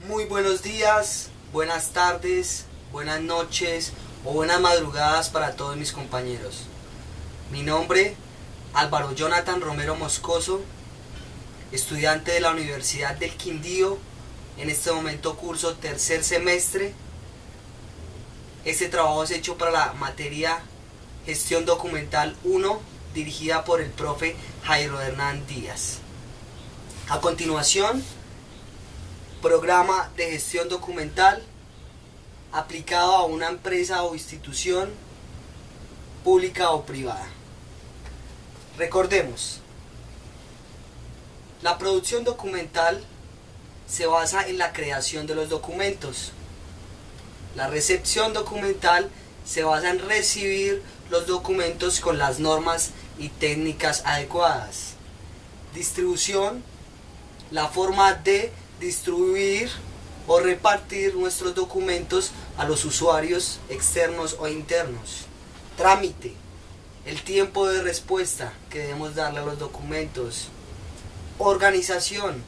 Muy buenos días, buenas tardes, buenas noches o buenas madrugadas para todos mis compañeros. Mi nombre, Álvaro Jonathan Romero Moscoso, estudiante de la Universidad del Quindío, en este momento curso tercer semestre. Este trabajo es hecho para la materia Gestión Documental 1, dirigida por el profe Jairo Hernán Díaz. A continuación, programa de gestión documental aplicado a una empresa o institución pública o privada. Recordemos, la producción documental se basa en la creación de los documentos. La recepción documental se basa en recibir los documentos con las normas y técnicas adecuadas. Distribución, la forma de distribuir o repartir nuestros documentos a los usuarios externos o internos. Trámite, el tiempo de respuesta que debemos darle a los documentos. Organización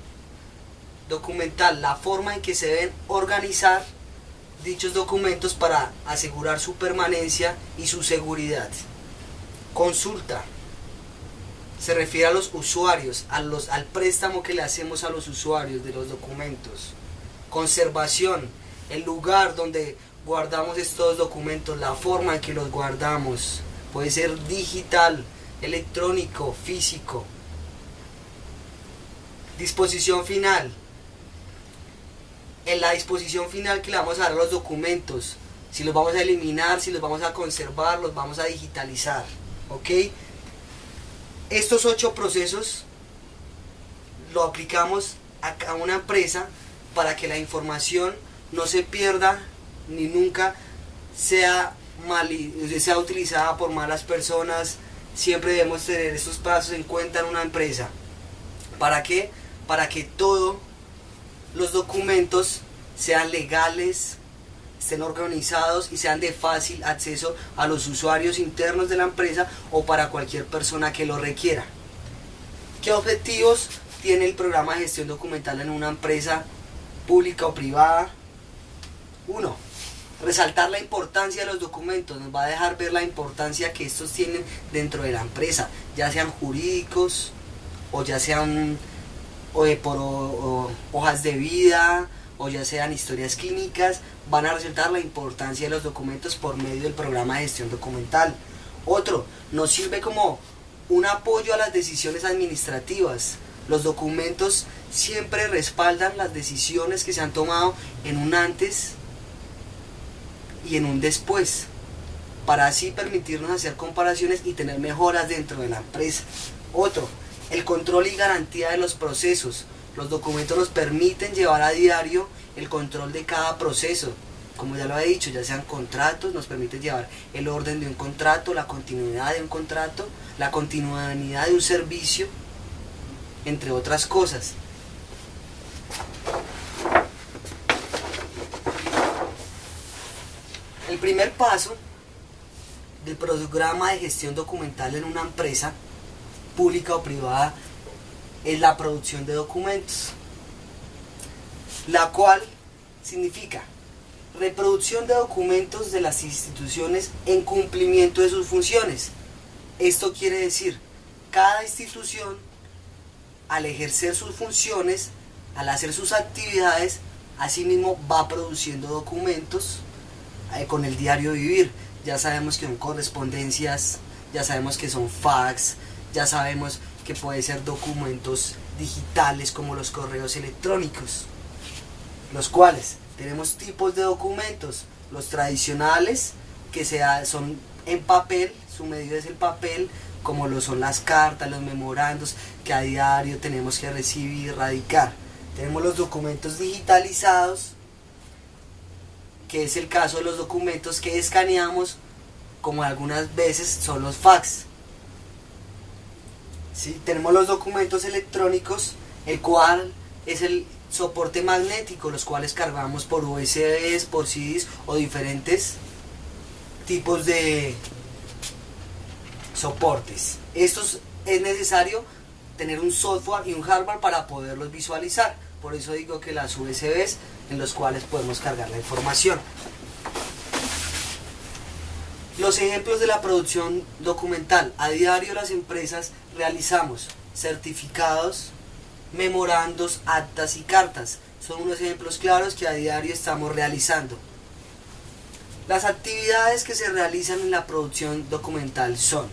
documental, la forma en que se deben organizar dichos documentos para asegurar su permanencia y su seguridad. Consulta, se refiere a los usuarios, al préstamo que le hacemos a los usuarios de los documentos. Conservación, el lugar donde guardamos estos documentos, la forma en que los guardamos. Puede ser digital, electrónico, físico. Disposición final. En la disposición final que le vamos a dar a los documentos, si los vamos a eliminar, si los vamos a conservar, los vamos a digitalizar. ¿Ok? Estos 8 procesos lo aplicamos a una empresa para que la información no se pierda ni nunca sea utilizada por malas personas. Siempre debemos tener estos pasos en cuenta en una empresa. ¿Para qué? Para que todos los documentos sean legales, estén organizados y sean de fácil acceso a los usuarios internos de la empresa o para cualquier persona que lo requiera. ¿Qué objetivos tiene el programa de gestión documental en una empresa pública o privada? 1. Resaltar la importancia de los documentos. Nos va a dejar ver la importancia que estos tienen dentro de la empresa, ya sean jurídicos o ya sean por hojas de vida o ya sean historias clínicas. Van a resaltar la importancia de los documentos por medio del programa de gestión documental. Otro, nos sirve como un apoyo a las decisiones administrativas. Los documentos siempre respaldan las decisiones que se han tomado en un antes y en un después, para así permitirnos hacer comparaciones y tener mejoras dentro de la empresa. Otro, el control y garantía de los procesos. Los documentos nos permiten llevar a diario el control de cada proceso. Como ya lo he dicho, ya sean contratos, nos permite llevar el orden de un contrato, la continuidad de un contrato, la continuidad de un servicio, entre otras cosas. El primer paso del programa de gestión documental en una empresa pública o privada es la producción de documentos, la cual significa reproducción de documentos de las instituciones en cumplimiento de sus funciones. Esto quiere decir, cada institución, al ejercer sus funciones, al hacer sus actividades, asimismo va produciendo documentos con el diario vivir. Ya sabemos que son correspondencias, ya sabemos que son fax, ya sabemos que puede ser documentos digitales como los correos electrónicos, los cuales tenemos tipos de documentos, los tradicionales que son en papel, su medio es el papel, como lo son las cartas, los memorandos que a diario tenemos que recibir, radicar. Tenemos los documentos digitalizados, que es el caso de los documentos que escaneamos, como algunas veces son los fax. ¿Sí? Tenemos los documentos electrónicos, el cual es el soporte magnético, los cuales cargamos por USBs, por CDs o diferentes tipos de soportes. Estos es necesario tener un software y un hardware para poderlos visualizar. Por eso digo que las USBs en los cuales podemos cargar la información. Los ejemplos de la producción documental. A diario las empresas realizamos certificados, memorandos, actas y cartas. Son unos ejemplos claros que a diario estamos realizando. Las actividades que se realizan en la producción documental son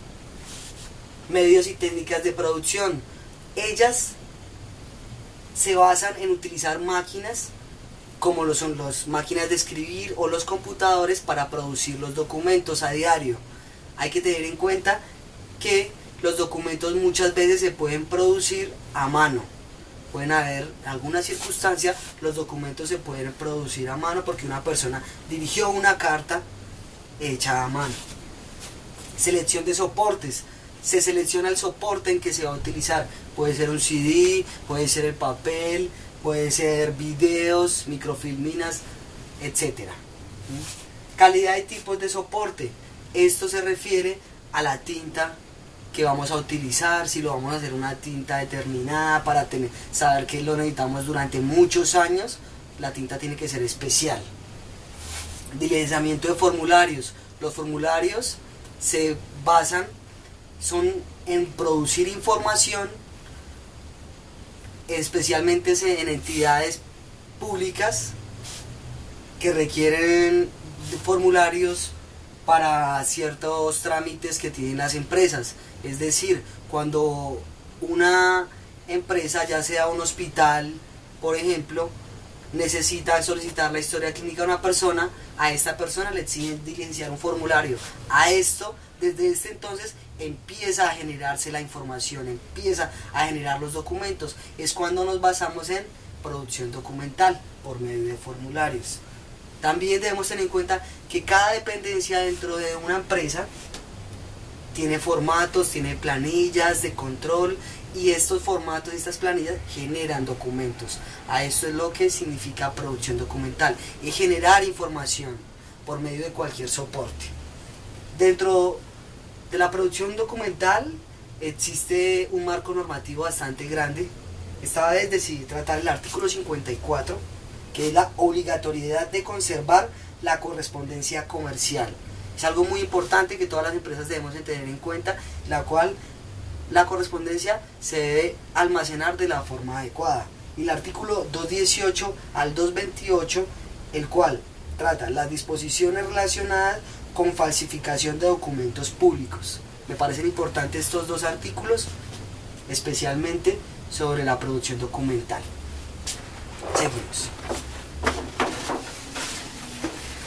medios y técnicas de producción. Ellas se basan en utilizar máquinas como lo son las máquinas de escribir o los computadores para producir los documentos a diario. Hay que tener en cuenta que los documentos muchas veces se pueden producir a mano. Pueden haber alguna circunstancia, los documentos se pueden producir a mano porque una persona dirigió una carta hecha a mano. Selección de soportes. Se selecciona el soporte en que se va a utilizar. Puede ser un CD, puede ser el papel, puede ser videos, microfilminas, etc. Calidad y tipos de soporte. Esto se refiere a la tinta que vamos a utilizar, si lo vamos a hacer una tinta determinada para saber que lo necesitamos durante muchos años, la tinta tiene que ser especial. Diligenciamiento de formularios. Los formularios se basan en producir información, especialmente en entidades públicas que requieren formularios para ciertos trámites que tienen las empresas. Es decir, cuando una empresa, ya sea un hospital, por ejemplo, necesita solicitar la historia clínica de una persona, a esta persona le exigen diligenciar un formulario. A esto, desde este entonces, empieza a generarse la información, empieza a generar los documentos. Es cuando nos basamos en producción documental por medio de formularios. También debemos tener en cuenta que cada dependencia dentro de una empresa tiene formatos, tiene planillas de control, y estos formatos y estas planillas generan documentos. A esto es lo que significa producción documental, y generar información por medio de cualquier soporte. Dentro de la producción documental existe un marco normativo bastante grande. Esta vez decidí tratar el artículo 54, que es la obligatoriedad de conservar la correspondencia comercial. Es algo muy importante que todas las empresas debemos de tener en cuenta, la cual la correspondencia se debe almacenar de la forma adecuada. Y el artículo 218 al 228, el cual trata las disposiciones relacionadas con falsificación de documentos públicos. Me parecen importantes estos dos artículos, especialmente sobre la producción documental. Seguimos.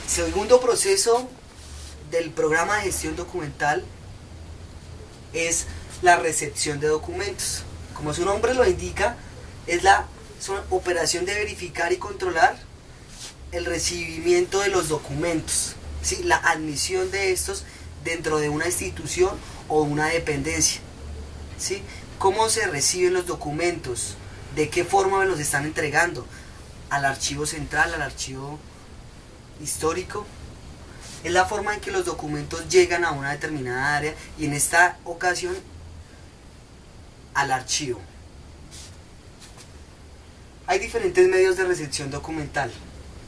Segundo proceso del programa de gestión documental es la recepción de documentos. Como su nombre lo indica, es la operación de verificar y controlar el recibimiento de los documentos, ¿sí? La admisión de estos dentro de una institución o una dependencia, ¿sí? ¿Cómo se reciben los documentos? ¿De qué forma me los están entregando? ¿Al archivo central, al archivo histórico? Es la forma en que los documentos llegan a una determinada área, y en esta ocasión al archivo. Hay diferentes medios de recepción documental.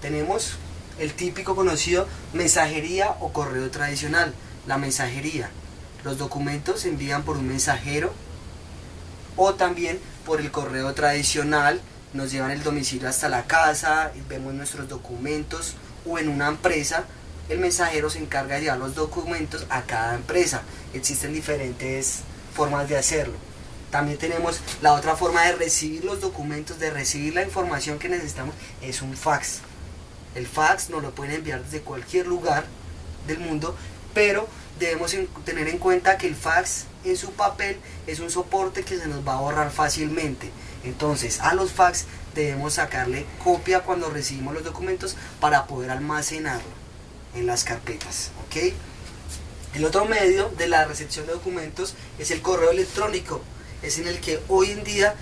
Tenemos el típico conocido mensajería o correo tradicional. La mensajería, los documentos se envían por un mensajero o también por el correo tradicional. Nos llevan el domicilio hasta la casa y vemos nuestros documentos. O en una empresa, el mensajero se encarga de llevar los documentos a cada empresa. Existen diferentes formas de hacerlo. También tenemos la otra forma de recibir los documentos, de recibir la información que necesitamos, es un fax. El fax nos lo pueden enviar desde cualquier lugar del mundo, pero debemos tener en cuenta que el fax en su papel es un soporte que se nos va a borrar fácilmente. Entonces a los fax debemos sacarle copia cuando recibimos los documentos para poder almacenarlo en las carpetas, ¿ok? El otro medio de la recepción de documentos es el correo electrónico. Es en el que hoy en día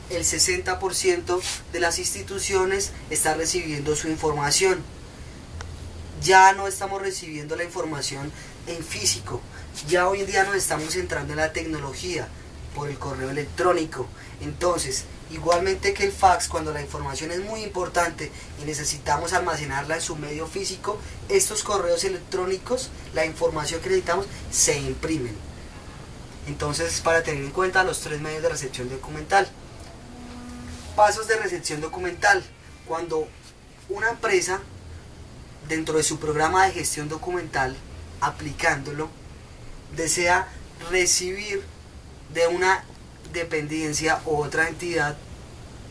el 60% de las instituciones está recibiendo su información. Ya no estamos recibiendo la información en físico, ya hoy en día nos estamos centrando en la tecnología por el correo electrónico. Entonces, Igualmente que el fax, cuando la información es muy importante y necesitamos almacenarla en su medio físico, estos correos electrónicos, la información que necesitamos, se imprimen. Entonces, para tener en cuenta los 3 medios de recepción documental. Pasos de recepción documental. Cuando una empresa, dentro de su programa de gestión documental, aplicándolo, desea recibir de una dependencia u otra entidad,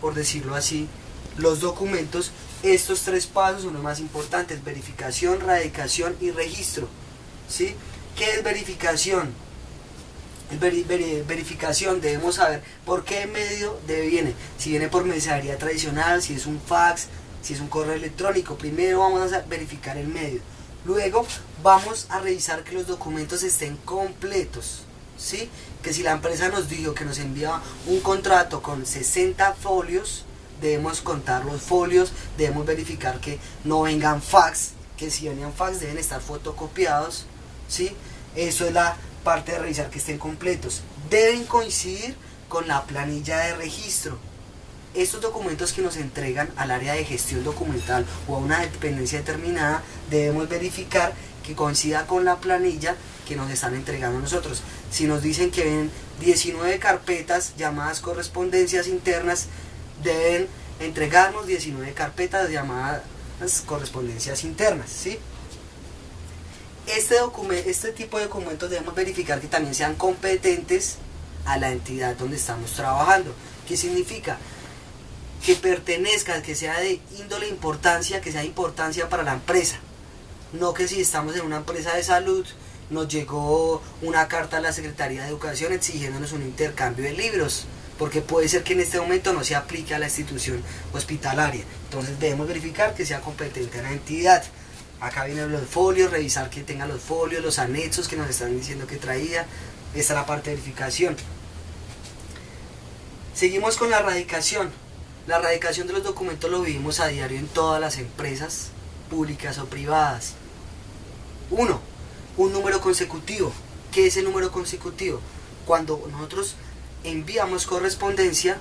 por decirlo así, los documentos, estos 3 pasos son los más importantes: verificación, radicación y registro. ¿Sí? ¿Qué es verificación? Verificación, debemos saber por qué medio viene, si viene por mensajería tradicional, si es un fax, si es un correo electrónico. Primero vamos a verificar el medio, luego vamos a revisar que los documentos estén completos, ¿sí? Que si la empresa nos dijo que nos enviaba un contrato con 60 folios, debemos contar los folios, debemos verificar que no vengan fax, que si venían fax deben estar fotocopiados, ¿sí? Eso es la parte de revisar que estén completos. Deben coincidir con la planilla de registro. Estos documentos que nos entregan al área de gestión documental o a una dependencia determinada, debemos verificar que coincida con la planilla que nos están entregando a nosotros. Si nos dicen que ven 19 carpetas llamadas correspondencias internas, deben entregarnos 19 carpetas llamadas correspondencias internas, ¿sí? Este tipo de documentos debemos verificar que también sean competentes a la entidad donde estamos trabajando. ¿Qué significa? Que pertenezca, que sea de índole importancia, que sea de importancia para la empresa. No que si estamos en una empresa de salud, nos llegó una carta a la Secretaría de Educación exigiéndonos un intercambio de libros, porque puede ser que en este momento no se aplique a la institución hospitalaria. Entonces debemos verificar que sea competente a la entidad. Acá vienen los folios, revisar que tenga los folios, los anexos que nos están diciendo que traía. Esta es la parte de verificación. Seguimos con la radicación. La radicación de los documentos lo vivimos a diario en todas las empresas, públicas o privadas. 1. Un número consecutivo. ¿Qué es el número consecutivo? Cuando nosotros enviamos correspondencia,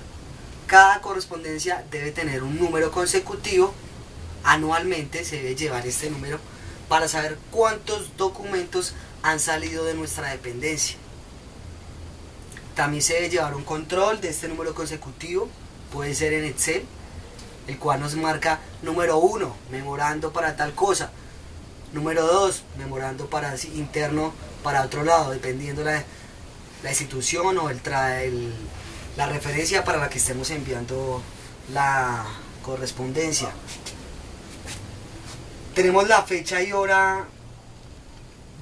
cada correspondencia debe tener un número consecutivo. Anualmente se debe llevar este número para saber cuántos documentos han salido de nuestra dependencia. También se debe llevar un control de este número consecutivo, puede ser en Excel, el cual nos marca número 1, memorando para tal cosa, número 2, memorando para interno para otro lado, dependiendo la institución o la referencia para la que estemos enviando la correspondencia. Tenemos la fecha y hora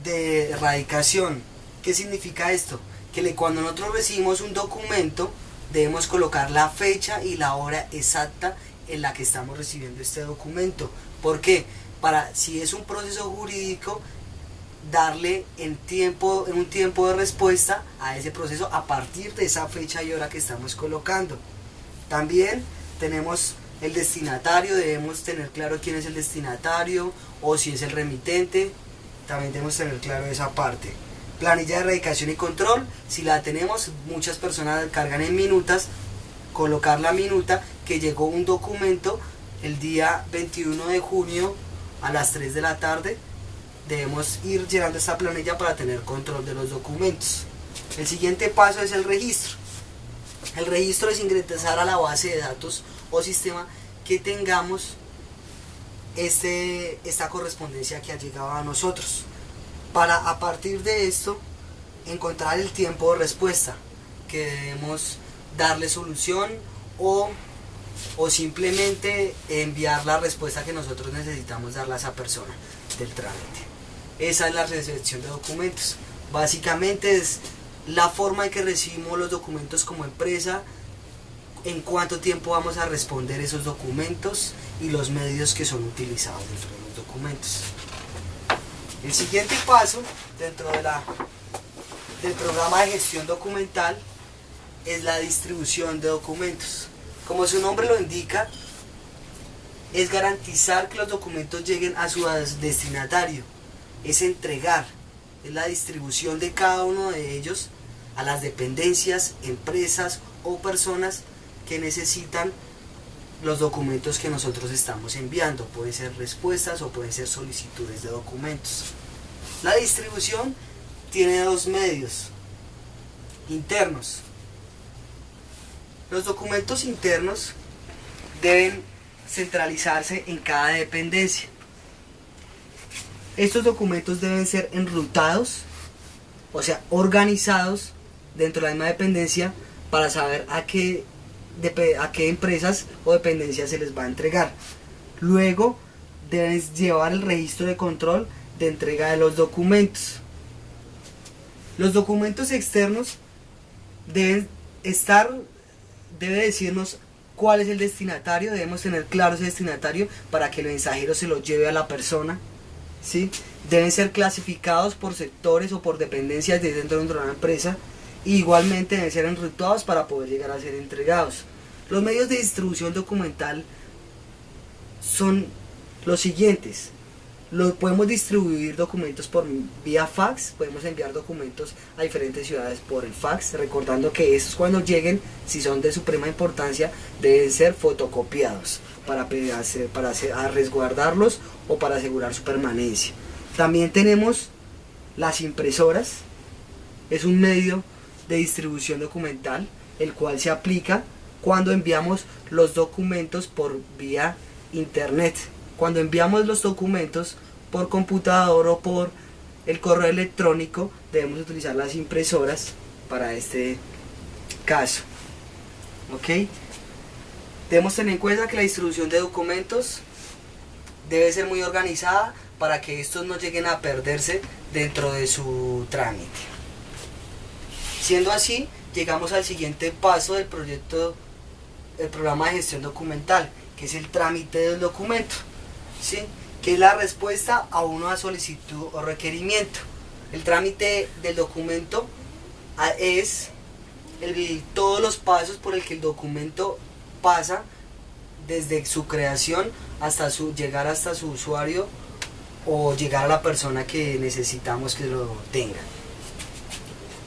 de radicación. ¿Qué significa esto? Que cuando nosotros recibimos un documento, debemos colocar la fecha y la hora exacta en la que estamos recibiendo este documento. ¿Por qué? Para, si es un proceso jurídico, darle en un tiempo de respuesta a ese proceso a partir de esa fecha y hora que estamos colocando. También tenemos el destinatario, debemos tener claro quién es el destinatario o si es el remitente, también debemos tener claro esa parte. Planilla de radicación y control, si la tenemos, muchas personas cargan en minutas, colocar la minuta que llegó un documento el día 21 de junio a las 3 de la tarde, debemos ir llenando esta planilla para tener control de los documentos. El siguiente paso es el registro. El registro es ingresar a la base de datos o sistema que tengamos esta correspondencia que ha llegado a nosotros, para a partir de esto encontrar el tiempo de respuesta que debemos darle solución o simplemente enviar la respuesta que nosotros necesitamos darle a esa persona del trámite. Esa es la recepción de documentos. Básicamente es la forma en que recibimos los documentos como empresa, en cuánto tiempo vamos a responder esos documentos y los medios que son utilizados dentro de los documentos. El siguiente paso dentro del programa de gestión documental es la distribución de documentos. Como su nombre lo indica, es garantizar que los documentos lleguen a su destinatario, es entregar, es la distribución de cada uno de ellos a las dependencias, empresas o personas que necesitan los documentos que nosotros estamos enviando. Pueden ser respuestas o pueden ser solicitudes de documentos. La distribución tiene dos medios internos. Los documentos internos deben centralizarse en cada dependencia. Estos documentos deben ser enrutados, o sea, organizados dentro de la misma dependencia para saber a qué empresas o dependencias se les va a entregar. Luego deben llevar el registro de control de entrega de los documentos. Los documentos externos debe decirnos cuál es el destinatario. Debemos tener claro ese destinatario para que el mensajero se lo lleve a la persona, ¿sí? Deben ser clasificados por sectores o por dependencias dentro de una empresa. Igualmente deben ser enrutados para poder llegar a ser entregados. Los medios de distribución documental son los siguientes. Podemos distribuir documentos por vía fax, podemos enviar documentos a diferentes ciudades por el fax, recordando que estos, cuando lleguen, si son de suprema importancia, deben ser fotocopiados para resguardarlos o para asegurar su permanencia. También tenemos las impresoras. Es un medio de distribución documental el cual se aplica cuando enviamos los documentos por vía internet. Cuando enviamos los documentos por computador o por el correo electrónico, debemos utilizar las impresoras para este caso. ¿Ok? Debemos tener en cuenta que la distribución de documentos debe ser muy organizada para que estos no lleguen a perderse dentro de su trámite. Siendo así, llegamos al siguiente paso del programa de gestión documental, que es el trámite del documento, ¿sí? Que es la respuesta a una solicitud o requerimiento. El trámite del documento es todos los pasos por el que el documento pasa desde su creación hasta llegar hasta su usuario o llegar a la persona que necesitamos que lo tenga,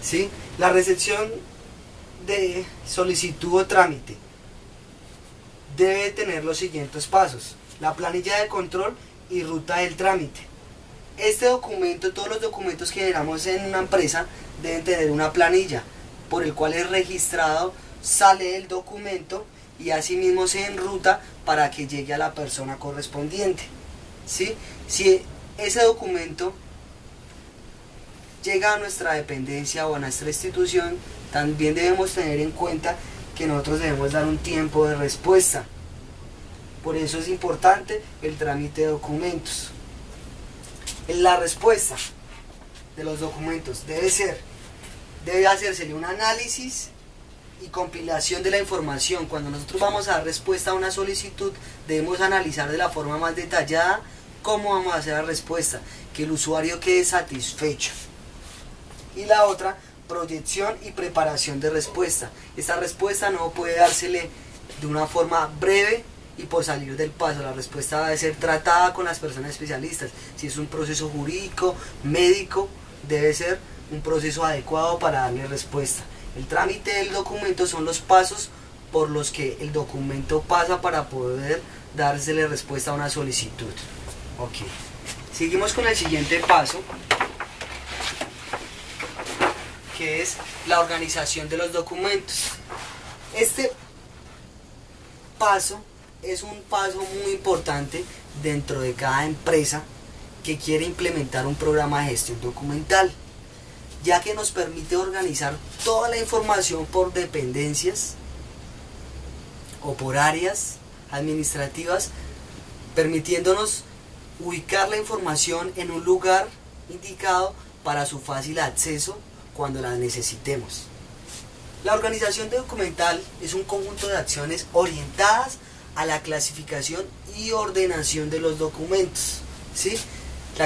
¿sí? La recepción de solicitud o trámite debe tener los siguientes pasos: la planilla de control y ruta del trámite. Este documento, todos los documentos que generamos en una empresa deben tener una planilla por el cual es registrado, sale el documento y asimismo se enruta para que llegue a la persona correspondiente, ¿sí? Si ese documento llega a nuestra dependencia o a nuestra institución, también debemos tener en cuenta que nosotros debemos dar un tiempo de respuesta. Por eso es importante el trámite de documentos. La respuesta de los documentos debe hacerse un análisis y compilación de la información. Cuando nosotros vamos a dar respuesta a una solicitud, debemos analizar de la forma más detallada cómo vamos a hacer la respuesta, que el usuario quede satisfecho. Y la otra, proyección y preparación de respuesta. Esta respuesta no puede dársele de una forma breve y por salir del paso. La respuesta debe ser tratada con las personas especialistas. Si es un proceso jurídico, médico, debe ser un proceso adecuado para darle respuesta. El trámite del documento son los pasos por los que el documento pasa para poder dársele respuesta a una solicitud. Ok, seguimos con el siguiente paso, que es la organización de los documentos. Este paso es un paso muy importante dentro de cada empresa que quiere implementar un programa de gestión documental, ya que nos permite organizar toda la información por dependencias o por áreas administrativas, permitiéndonos ubicar la información en un lugar indicado para su fácil acceso cuando la necesitemos. La organización documental es un conjunto de acciones orientadas a la clasificación y ordenación de los documentos, ¿sí? La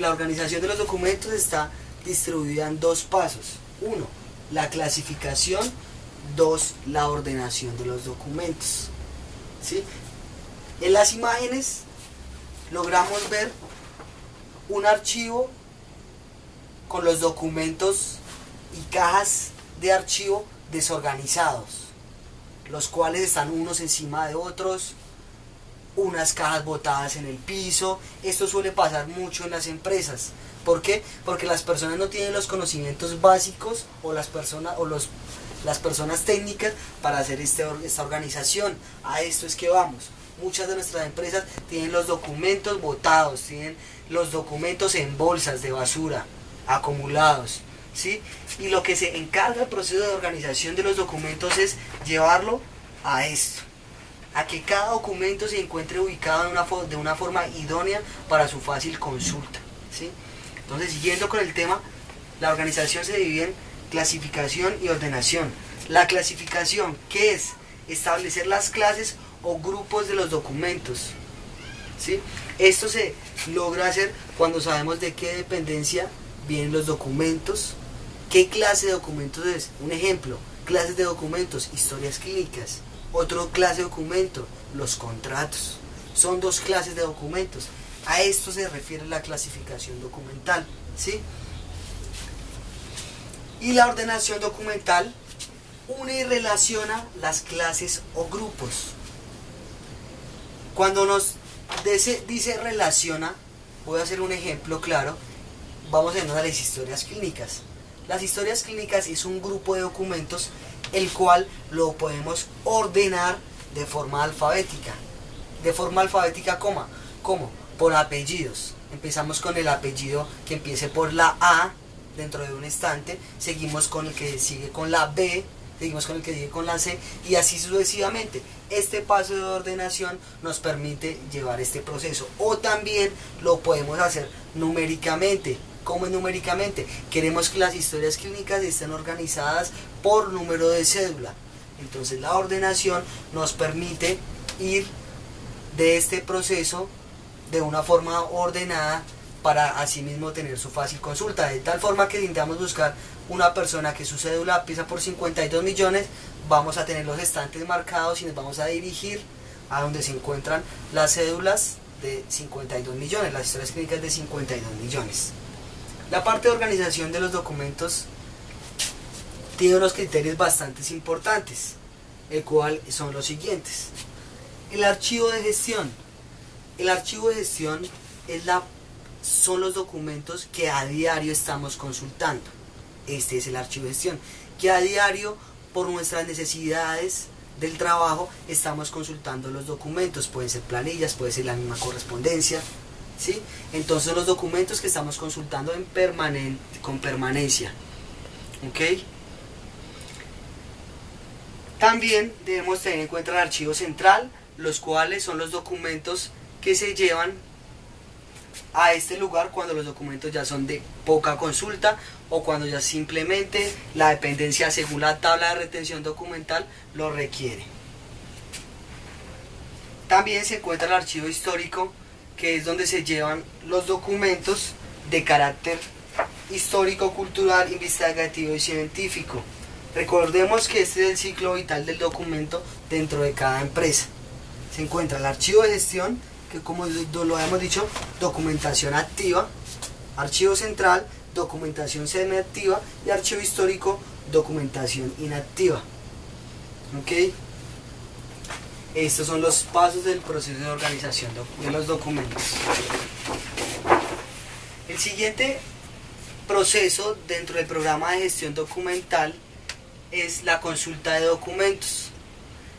organización de los documentos está distribuida en dos pasos. 1, la clasificación. 2, la ordenación de los documentos, ¿sí? En las imágenes logramos ver un archivo con los documentos y cajas de archivo desorganizados. los cuales están unos encima de otros, unas cajas botadas en el piso. Esto suele pasar mucho en las empresas. ¿Por qué? Porque las personas no tienen los conocimientos básicos o las personas técnicas para hacer esta organización. A esto es que vamos. Muchas de nuestras empresas tienen los documentos botados, tienen los documentos en bolsas de basura, acumulados, ¿sí? Y lo que se encarga el proceso de organización de los documentos es llevarlo a esto, a que cada documento se encuentre ubicado de una forma idónea para su fácil consulta, ¿sí? Entonces, siguiendo con el tema, la organización se divide en clasificación y ordenación. La clasificación, ¿qué es? Establecer las clases o grupos de los documentos, ¿sí? Esto se logra hacer cuando sabemos de qué dependencia vienen los documentos, qué clase de documentos es. Un ejemplo, clases de documentos, historias clínicas. Otro clase de documento, los contratos. Son dos clases de documentos. A esto se refiere la clasificación documental, ¿sí? Y la ordenación documental une y relaciona las clases o grupos. Cuando nos dice relaciona, voy a hacer un ejemplo claro. Vamos a irnos a las historias clínicas. Las historias clínicas es un grupo de documentos el cual lo podemos ordenar de forma alfabética. De forma alfabética, ¿cómo? Por apellidos. Empezamos con el apellido que empiece por la A dentro de un estante, seguimos con el que sigue con la B, seguimos con el que sigue con la C y así sucesivamente. Este paso de ordenación nos permite llevar este proceso. O también lo podemos hacer numéricamente. ¿Cómo es numéricamente? Queremos que las historias clínicas estén organizadas por número de cédula. Entonces la ordenación nos permite ir de este proceso de una forma ordenada para asimismo tener su fácil consulta, de tal forma que si intentamos buscar una persona que su cédula empieza por 52 millones, vamos a tener los estantes marcados y nos vamos a dirigir a donde se encuentran las cédulas de 52 millones, las historias clínicas de 52 millones. La parte de organización de los documentos tiene unos criterios bastante importantes, el cual son los siguientes. El archivo de gestión. El archivo de gestión son los documentos que a diario estamos consultando. Este es el archivo de gestión, que a diario, por nuestras necesidades del trabajo, estamos consultando los documentos. Pueden ser planillas, puede ser la misma correspondencia, ¿sí? Entonces los documentos que estamos consultando con permanencia, ¿ok? También debemos tener en cuenta el archivo central, los cuales son los documentos que se llevan a este lugar cuando los documentos ya son de poca consulta o cuando ya simplemente la dependencia según la tabla de retención documental lo requiere. También se encuentra el archivo histórico, que es donde se llevan los documentos de carácter histórico, cultural, investigativo y científico. Recordemos que este es el ciclo vital del documento dentro de cada empresa. Se encuentra el archivo de gestión, que como lo hemos dicho, documentación activa, archivo central, documentación semiactiva y archivo histórico, documentación inactiva. ¿Ok? Estos son los pasos del proceso de organización de los documentos. El siguiente proceso dentro del programa de gestión documental es la consulta de documentos.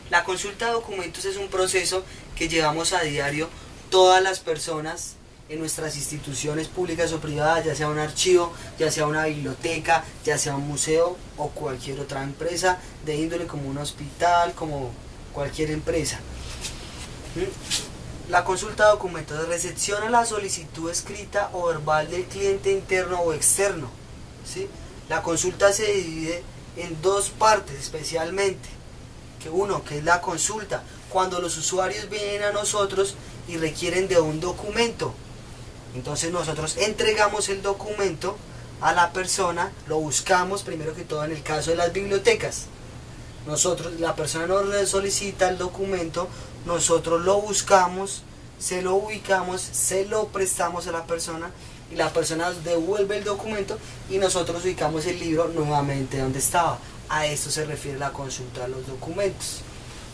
La consulta de documentos es un proceso que llevamos a diario todas las personas en nuestras instituciones públicas o privadas, ya sea un archivo, ya sea una biblioteca, ya sea un museo o cualquier otra empresa de índole como un hospital, como cualquier empresa. La consulta de documentos recepciona la solicitud escrita o verbal del cliente interno o externo, ¿sí? La consulta se divide en dos partes especialmente, que es la consulta, cuando los usuarios vienen a nosotros y requieren de un documento. Entonces nosotros entregamos el documento a la persona, lo buscamos primero que todo en el caso de las bibliotecas. La persona nos solicita el documento, nosotros lo buscamos, se lo ubicamos, se lo prestamos a la persona y la persona devuelve el documento y nosotros ubicamos el libro nuevamente donde estaba. A esto se refiere la consulta de los documentos.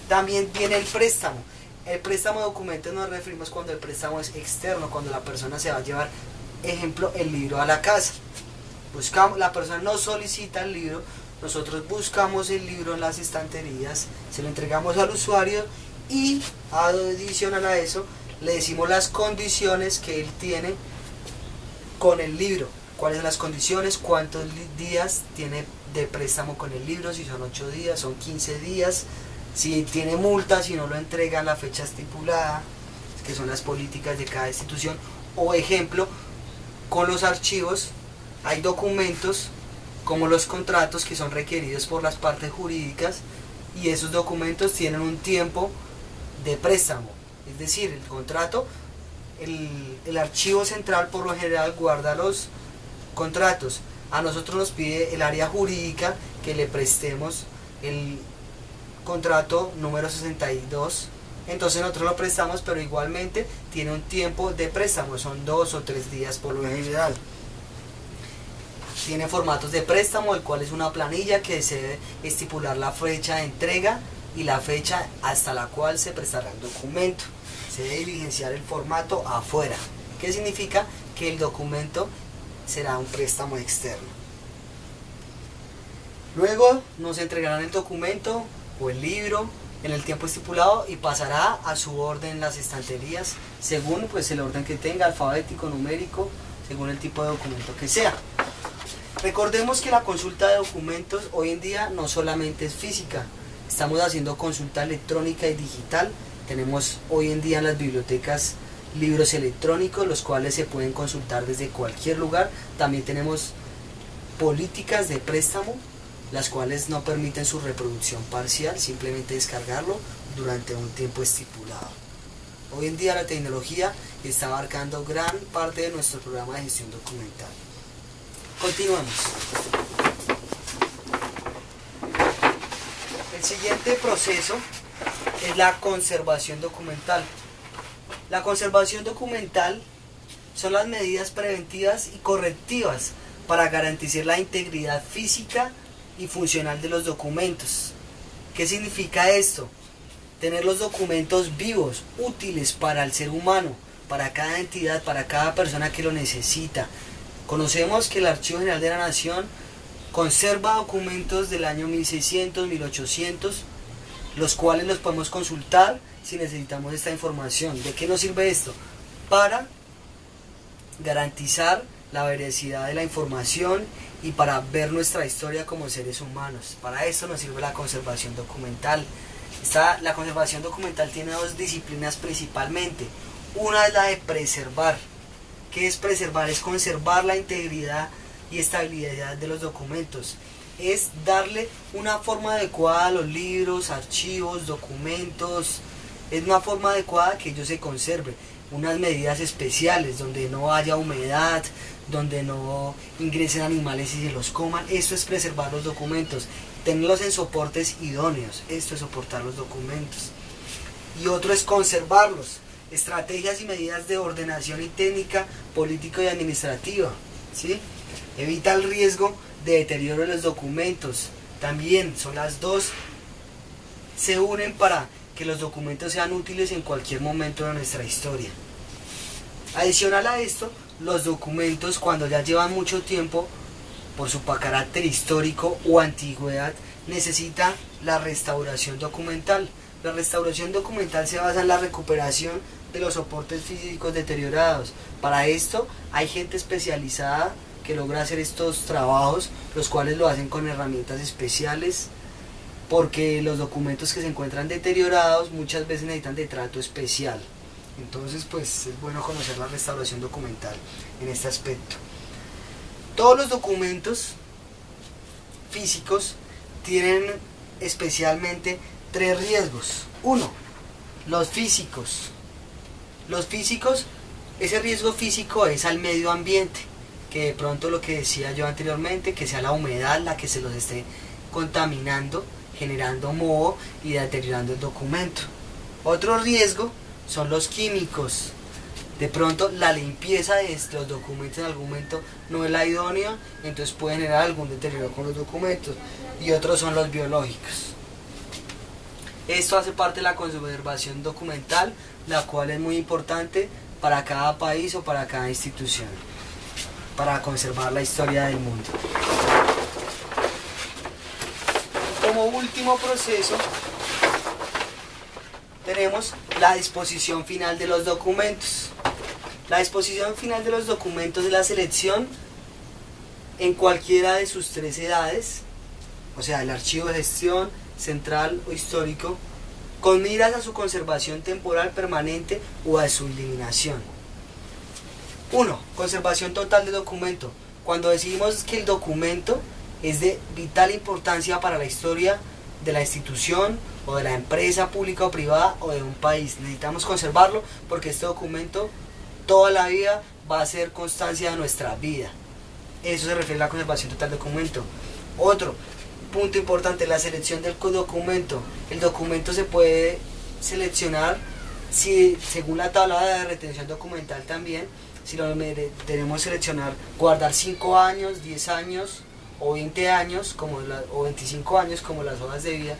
También viene el préstamo. El préstamo de documentos nos referimos cuando el préstamo es externo, cuando la persona se va a llevar, ejemplo, el libro a la casa. La persona nos solicita el libro, nosotros buscamos el libro en las estanterías, se lo entregamos al usuario y adicional a eso le decimos las condiciones que él tiene con el libro. ¿Cuáles son las condiciones? ¿Cuántos días tiene de préstamo con el libro? Si son 8 días, son 15 días. Si tiene multa, si no lo entrega en la fecha estipulada, que son las políticas de cada institución. O ejemplo, con los archivos hay documentos como los contratos que son requeridos por las partes jurídicas y esos documentos tienen un tiempo de préstamo. Es decir, el contrato, el archivo central por lo general guarda los contratos. A nosotros nos pide el área jurídica que le prestemos el contrato número 62, entonces nosotros lo prestamos, pero igualmente tiene un tiempo de préstamo, son 2 o 3 días por lo general. Tiene formatos de préstamo, el cual es una planilla que se debe estipular la fecha de entrega y la fecha hasta la cual se prestará el documento. Se debe diligenciar el formato afuera. ¿Qué significa? Que el documento será un préstamo externo. Luego nos entregarán el documento o el libro en el tiempo estipulado y pasará a su orden en las estanterías según pues el orden que tenga, alfabético, numérico, según el tipo de documento que sea. Recordemos que la consulta de documentos hoy en día no solamente es física, estamos haciendo consulta electrónica y digital. Tenemos hoy en día en las bibliotecas libros electrónicos, los cuales se pueden consultar desde cualquier lugar. También tenemos políticas de préstamo, las cuales no permiten su reproducción parcial, simplemente descargarlo durante un tiempo estipulado. Hoy en día la tecnología está abarcando gran parte de nuestro programa de gestión documental. Continuamos. El siguiente proceso es la conservación documental. La conservación documental son las medidas preventivas y correctivas para garantizar la integridad física y funcional de los documentos. ¿Qué significa esto? Tener los documentos vivos, útiles para el ser humano, para cada entidad, para cada persona que lo necesita. Conocemos que el Archivo General de la Nación conserva documentos del año 1600, 1800, los cuales los podemos consultar si necesitamos esta información. ¿De qué nos sirve esto? Para garantizar la veracidad de la información y para ver nuestra historia como seres humanos. Para esto nos sirve la conservación documental. La conservación documental tiene dos disciplinas principalmente. Una es la de preservar. ¿Qué es preservar? Es conservar la integridad y estabilidad de los documentos. Es darle una forma adecuada a los libros, archivos, documentos. Es una forma adecuada que ellos se conserven. Unas medidas especiales donde no haya humedad, donde no ingresen animales y se los coman. Esto es preservar los documentos, tenerlos en soportes idóneos. Esto es soportar los documentos. Y otro es conservarlos, estrategias y medidas de ordenación y técnica, político y administrativa, ¿sí? Evita el riesgo de deterioro de los documentos. También son las dos, se unen para que los documentos sean útiles en cualquier momento de nuestra historia. Adicional a esto, los documentos cuando ya llevan mucho tiempo, por su carácter histórico o antigüedad, necesita la restauración documental. La restauración documental se basa en la recuperación de los soportes físicos deteriorados. Para esto hay gente especializada que logra hacer estos trabajos, los cuales lo hacen con herramientas especiales, porque los documentos que se encuentran deteriorados muchas veces necesitan de trato especial. Entonces pues es bueno conocer la restauración documental en este aspecto. Todos los documentos físicos tienen especialmente 3 riesgos. 1. Los físicos. Los físicos, ese riesgo físico es al medio ambiente, que de pronto lo que decía yo anteriormente, que sea la humedad la que se los esté contaminando, generando moho y deteriorando el documento. Otro riesgo son los químicos. De pronto la limpieza de estos documentos en algún momento no es la idónea, entonces puede generar algún deterioro con los documentos. Y otros son los biológicos. Esto hace parte de la conservación documental, la cual es muy importante para cada país o para cada institución, para conservar la historia del mundo. Como último proceso, tenemos la disposición final de los documentos. La disposición final de los documentos es la selección en cualquiera de sus 3 edades, o sea, el archivo de gestión, central o histórico, con miras a su conservación temporal permanente o a su eliminación. 1. Conservación total del documento. Cuando decimos que el documento es de vital importancia para la historia de la institución o de la empresa pública o privada o de un país, necesitamos conservarlo porque este documento toda la vida va a ser constancia de nuestra vida. Eso se refiere a la conservación total del documento. Otro punto importante, la selección del documento. El documento se puede seleccionar si, según la tabla de retención documental también, si lo tenemos seleccionar, guardar 5 años, 10 años o 20 años o 25 años como las hojas de vida,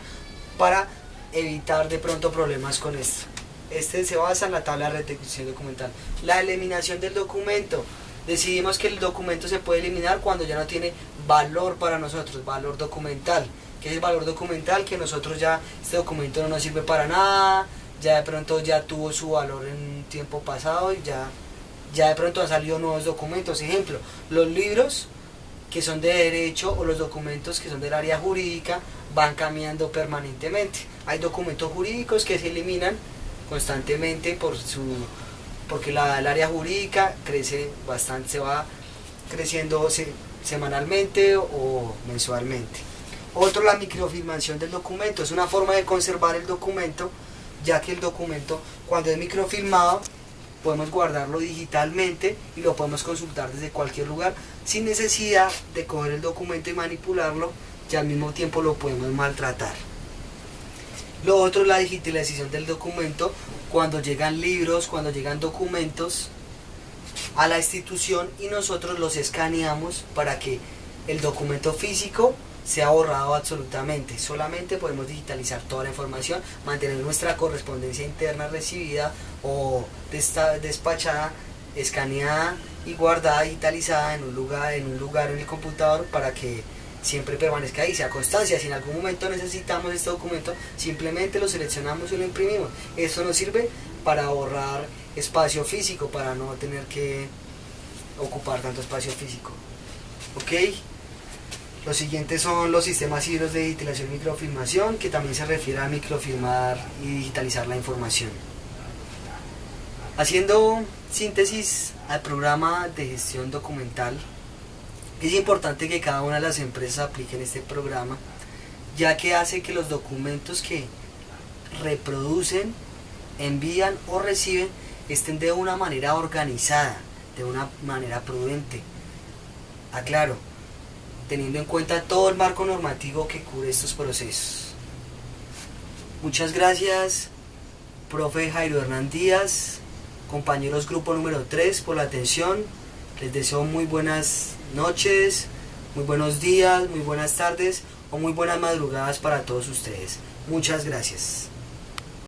para evitar de pronto problemas con esto. Este se basa en la tabla de retención documental. La eliminación del documento. Decidimos que el documento se puede eliminar cuando ya no tiene valor para nosotros, valor documental. ¿Qué es el valor documental? Que nosotros ya, este documento no nos sirve para nada, ya de pronto ya tuvo su valor en un tiempo pasado y ya de pronto han salido nuevos documentos. Ejemplo, los libros que son de derecho o los documentos que son del área jurídica van cambiando permanentemente. Hay documentos jurídicos que se eliminan constantemente porque el área jurídica crece bastante, se va creciendo semanalmente o mensualmente. Otro, la microfilmación del documento. Es una forma de conservar el documento, ya que el documento, cuando es microfilmado, podemos guardarlo digitalmente y lo podemos consultar desde cualquier lugar sin necesidad de coger el documento y manipularlo, y al mismo tiempo lo podemos maltratar. Lo otro es la digitalización del documento. Cuando llegan libros, cuando llegan documentos a la institución y nosotros los escaneamos para que el documento físico sea borrado absolutamente. Solamente podemos digitalizar toda la información, mantener nuestra correspondencia interna recibida o despachada, escaneada y guardada, digitalizada en un lugar en el computador, para que siempre permanezca ahí, sea constancia. Si en algún momento necesitamos este documento, simplemente lo seleccionamos y lo imprimimos. Esto nos sirve para ahorrar espacio físico, para no tener que ocupar tanto espacio físico. ¿Ok? Los siguientes son los sistemas híbridos de digitalización y microfilmación, que también se refiere a microfilmar y digitalizar la información. Haciendo síntesis al programa de gestión documental, es importante que cada una de las empresas apliquen este programa, ya que hace que los documentos que reproducen, envían o reciben estén de una manera organizada, de una manera prudente. Aclaro, teniendo en cuenta todo el marco normativo que cubre estos procesos. Muchas gracias, profe Jairo Hernán Díaz, compañeros grupo número 3, por la atención. Les deseo muy buenas noches, muy buenos días, muy buenas tardes o muy buenas madrugadas para todos ustedes. Muchas gracias.